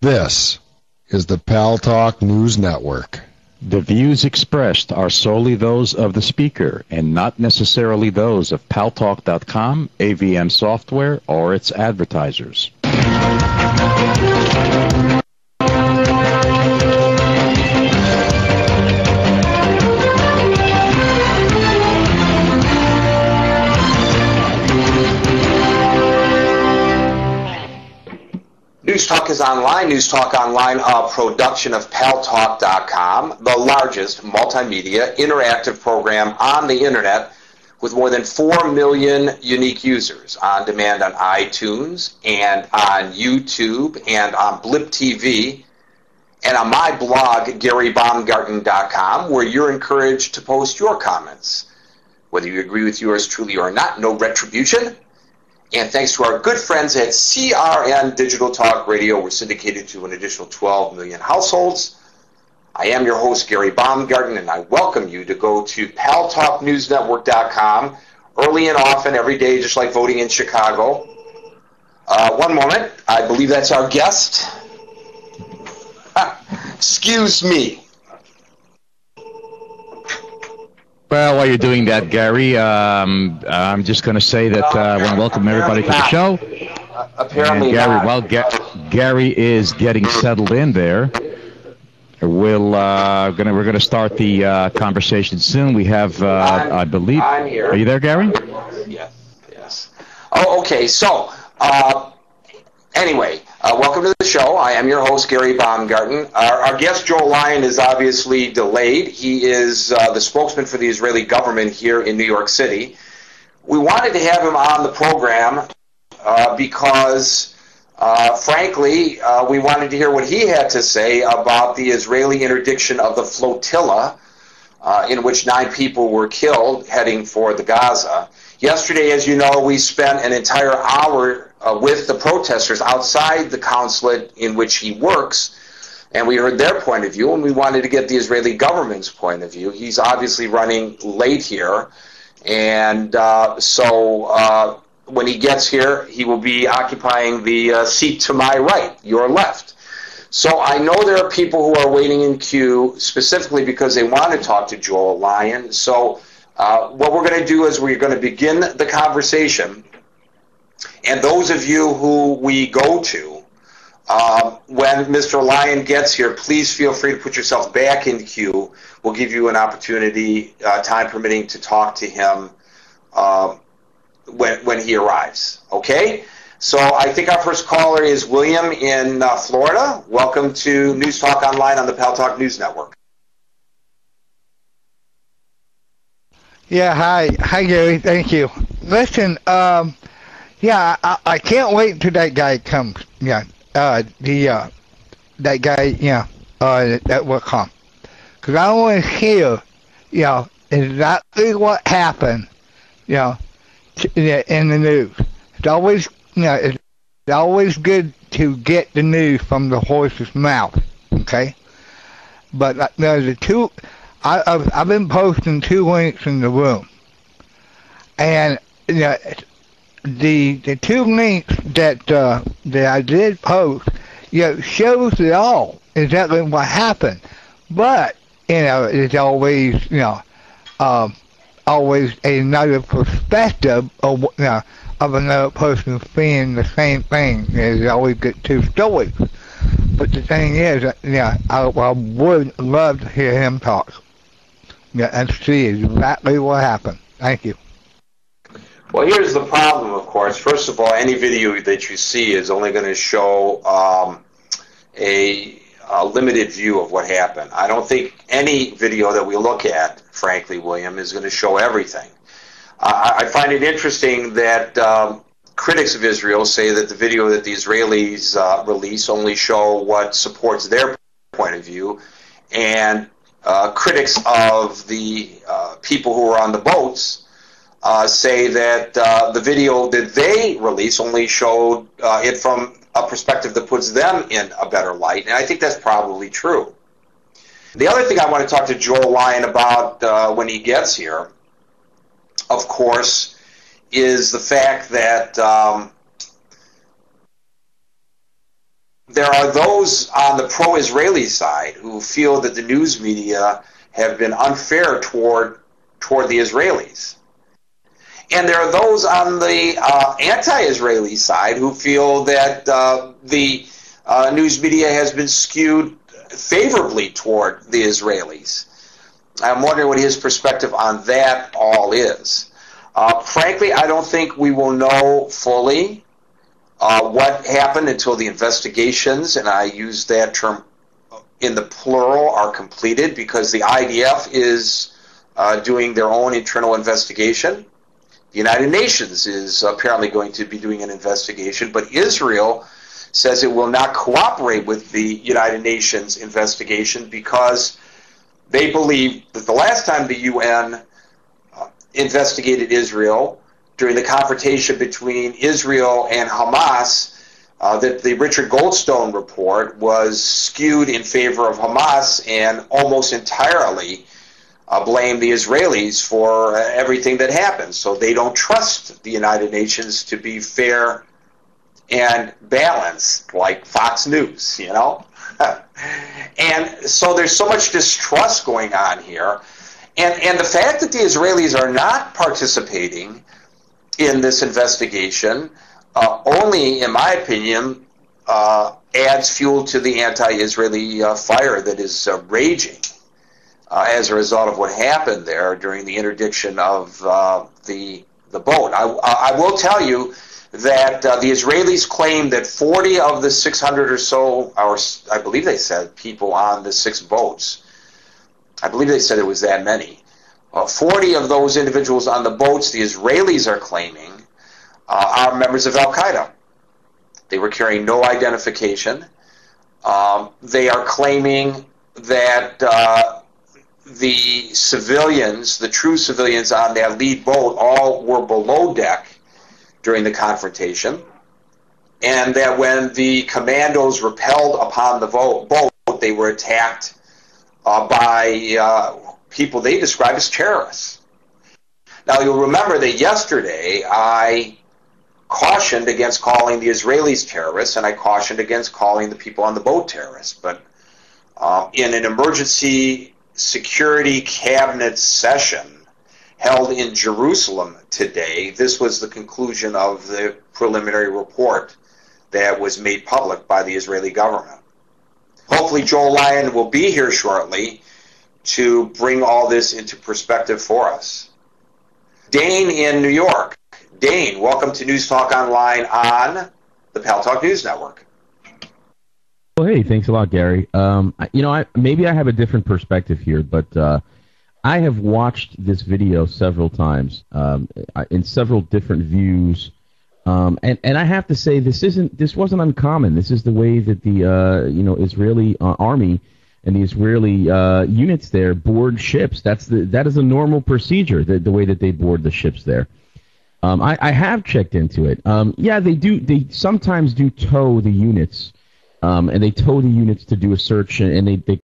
This is the Pal Talk News Network. The views expressed are solely those of the speaker and not necessarily those of paltalk.com, AVM Software, or its advertisers. News Talk is online. News Talk Online, a production of paltalk.com, the largest multimedia interactive program on the internet with more than 4 million unique users on demand on iTunes and on YouTube and on Blip TV and on my blog, GaryBaumgarten.com, where you're encouraged to post your comments. Whether you agree with yours truly or not, no retribution. And thanks to our good friends at CRN Digital Talk Radio, we're syndicated to an additional 12 million households. I am your host, Gary Baumgarten, and I welcome you to go to paltalknewsnetwork.com early and often every day, just like voting in Chicago. One moment. I believe that's our guest. Excuse me. Well, while you're doing that, Gary, I'm just going to say that I want to welcome everybody to the show. Apparently Gary, not. while Gary is getting settled in there, we're going to start the conversation soon. We have, I believe. I'm here. Are you there, Gary? Yes. Oh, okay. So, anyway, welcome to the show. I am your host, Gary Baumgarten. Our guest, Joel Lyon, is obviously delayed. He is the spokesman for the Israeli government here in New York City. We wanted to have him on the program because, frankly, we wanted to hear what he had to say about the Israeli interdiction of the flotilla in which 9 people were killed heading for the Gaza. Yesterday, as you know, we spent an entire hour with the protesters outside the consulate in which he works, and we heard their point of view, and we wanted to get the Israeli government's point of view. He's obviously running late here, and so when he gets here, he will be occupying the seat to my right, your left. So I know there are people who are waiting in queue specifically because they want to talk to Joel Lyon. So what we're going to do is we're going to begin the conversation. And those of you who we go to, when Mr. Lyon gets here, please feel free to put yourself back in queue. We'll give you an opportunity, time permitting, to talk to him when he arrives. Okay? So I think our first caller is William in Florida. Welcome to News Talk Online on the Pal Talk News Network. Yeah, hi, Gary. Thank you. Listen, yeah, I can't wait till that guy comes. Yeah, that guy, yeah, that will come. Because I want to hear, you know, exactly what happened, you know, in the news. It's always, you know, it's always good to get the news from the horse's mouth, okay? But there's I've been posting 2 links in the room, and you know, the 2 links that I did post, you know, shows it all exactly what happened. But you know, it's always, you know, always another perspective of, you know, of another person seeing the same thing. There's always get 2 stories. But the thing is, yeah, I would love to hear him talk. Yeah, and see exactly what happened. Thank you. Well, here's the problem, of course. First of all, any video that you see is only going to show a limited view of what happened. I don't think any video that we look at, frankly, William, is going to show everything. I find it interesting that critics of Israel say that the video that the Israelis release only show what supports their point of view, and critics of the people who are on the boats say that the video that they release only showed it from a perspective that puts them in a better light, and I think that's probably true. The other thing I want to talk to Joel Lyon about when he gets here, of course, is the fact that there are those on the pro-Israeli side who feel that the news media have been unfair toward the Israelis. And there are those on the anti-Israeli side who feel that the news media has been skewed favorably toward the Israelis. I'm wondering what his perspective on that all is. Frankly, I don't think we will know fully what happened until the investigations, and I use that term in the plural, are completed, because the IDF is doing their own internal investigation. The United Nations is apparently going to be doing an investigation, but Israel says it will not cooperate with the United Nations investigation because they believe that the last time the UN investigated Israel during the confrontation between Israel and Hamas, that the Richard Goldstone report was skewed in favor of Hamas and almost entirely blamed the Israelis for everything that happened. So they don't trust the United Nations to be fair and balanced, like Fox News, you know? And so there's so much distrust going on here. And the fact that the Israelis are not participating in this investigation only, in my opinion, adds fuel to the anti-Israeli fire that is raging as a result of what happened there during the interdiction of the boat. I will tell you that the Israelis claim that 40 of the 600 or so, or I believe they said, people on the 6 boats, I believe they said it was that many, 40 of those individuals on the boats, the Israelis are claiming, are members of Al-Qaeda. They were carrying no identification. They are claiming that the civilians, the true civilians on that lead boat, all were below deck during the confrontation, and that when the commandos repelled upon the boat, they were attacked by people they describe as terrorists. Now, you'll remember that yesterday I cautioned against calling the Israelis terrorists, and I cautioned against calling the people on the boat terrorists. But in an emergency security cabinet session held in Jerusalem today, this was the conclusion of the preliminary report that was made public by the Israeli government. Hopefully Joel Lyon will be here shortly to bring all this into perspective for us. Dane in New York. Dane, welcome to News Talk Online on the Pal Talk News Network. Well, hey, thanks a lot, Gary. Maybe I have a different perspective here, but I have watched this video several times in several different views, and I have to say this wasn't uncommon. This is the way that the Israeli army and the Israeli units there board ships. That is a normal procedure. The way that they board the ships there. I have checked into it. Yeah, they do. They sometimes do tow the units. And they tow the units to do a search, and they